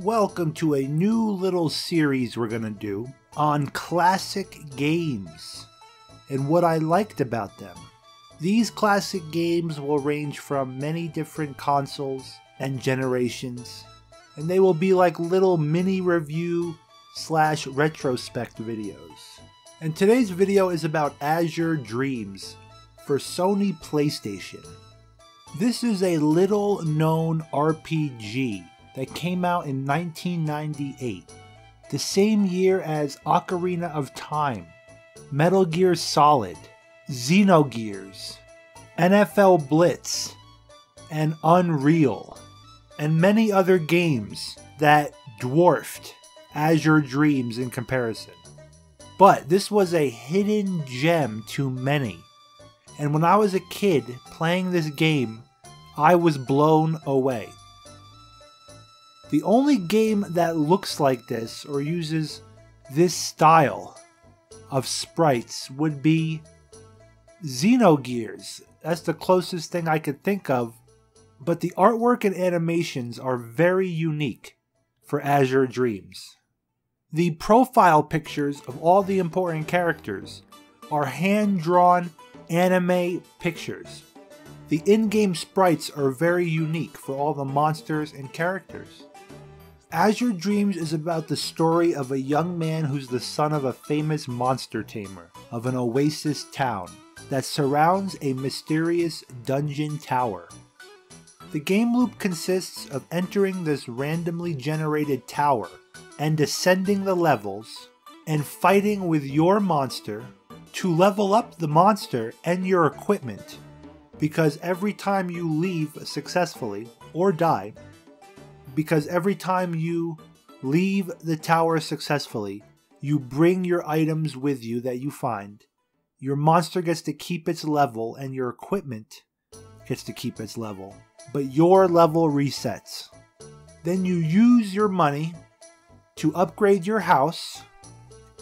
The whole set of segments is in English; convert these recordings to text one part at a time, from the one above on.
Welcome to a new little series we're gonna do on classic games and what I liked about them. These classic games will range from many different consoles and generations, and they will be like little mini review / retrospect videos. And today's video is about Azure Dreams for Sony PlayStation. This is a little known RPG that came out in 1998, the same year as Ocarina of Time, Metal Gear Solid, Xenogears, NFL Blitz, and Unreal, and many other games that dwarfed Azure Dreams in comparison. But this was a hidden gem to many, and when I was a kid playing this game, I was blown away. The only game that looks like this or uses this style of sprites would be Xenogears. That's the closest thing I could think of, but the artwork and animations are very unique for Azure Dreams. The profile pictures of all the important characters are hand-drawn anime pictures. The in-game sprites are very unique for all the monsters and characters. Azure Dreams is about the story of a young man who's the son of a famous monster tamer of an oasis town that surrounds a mysterious dungeon tower. The game loop consists of entering this randomly generated tower and ascending the levels and fighting with your monster to level up the monster and your equipment, because every time you leave successfully or die, because every time you leave the tower successfully, you bring your items with you that you find. Your monster gets to keep its level and your equipment gets to keep its level, but your level resets. Then you use your money to upgrade your house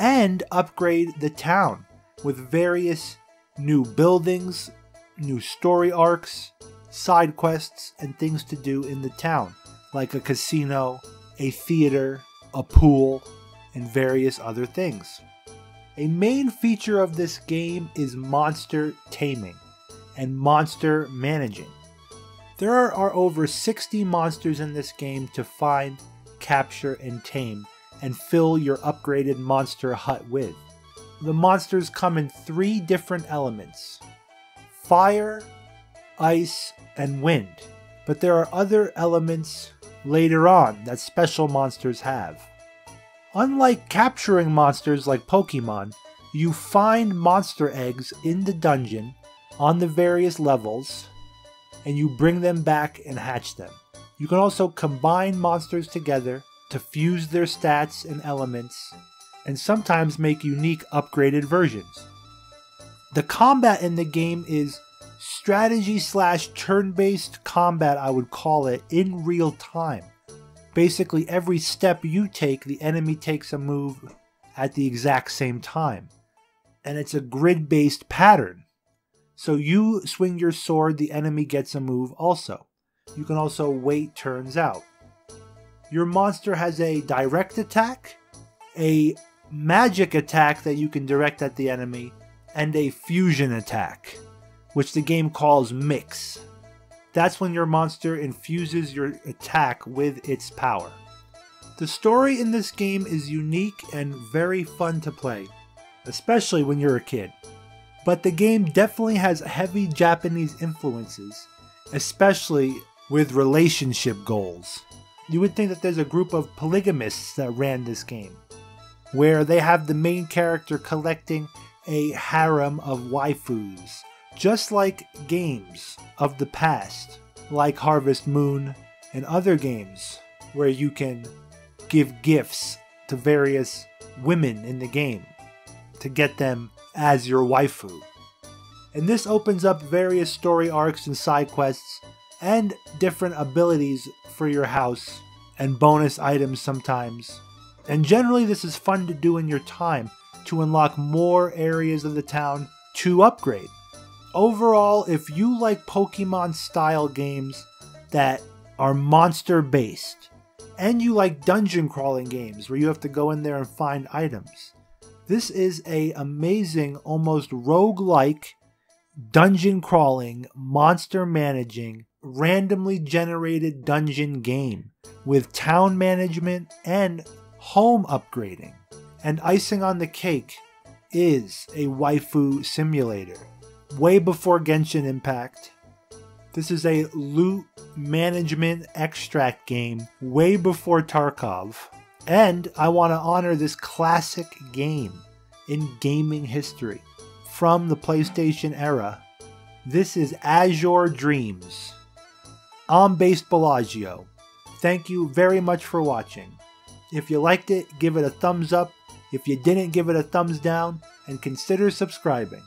and upgrade the town with various new buildings, new story arcs, side quests, and things to do in the town, like a casino, a theater, a pool, and various other things. A main feature of this game is monster taming and monster managing. There are over 60 monsters in this game to find, capture, and tame, and fill your upgraded monster hut with. The monsters come in 3 different elements: fire, ice, and wind. But there are other elements later on that special monsters have. Unlike capturing monsters like Pokemon, you find monster eggs in the dungeon on the various levels, and you bring them back and hatch them. You can also combine monsters together to fuse their stats and elements, and sometimes make unique upgraded versions. The combat in the game is strategy / turn-based combat, I would call it, in real time. Basically, every step you take, the enemy takes a move at the exact same time. And it's a grid-based pattern. So you swing your sword, the enemy gets a move also. You can also wait turns out. Your monster has a direct attack, a magic attack that you can direct at the enemy, and a fusion attack, which the game calls mix. That's when your monster infuses your attack with its power. The story in this game is unique and very fun to play, especially when you're a kid. But the game definitely has heavy Japanese influences, especially with relationship goals. You would think that there's a group of polygamists that ran this game, where they have the main character collecting a harem of waifus, just like games of the past, like Harvest Moon and other games, where you can give gifts to various women in the game to get them as your waifu. And this opens up various story arcs and side quests, and different abilities for your house, and bonus items sometimes. And generally this is fun to do in your time to unlock more areas of the town to upgrade. Overall, if you like Pokemon style games that are monster based and you like dungeon crawling games where you have to go in there and find items, this is an amazing, almost roguelike, dungeon crawling, monster managing, randomly generated dungeon game with town management and home upgrading. And icing on the cake is a waifu simulator. Way before Genshin Impact. This is a loot management extract game way before Tarkov. And I want to honor this classic game in gaming history from the PlayStation era. This is Azure Dreams. I'm Based Bellagio. Thank you very much for watching. If you liked it, give it a thumbs up. If you didn't, give it a thumbs down, and consider subscribing.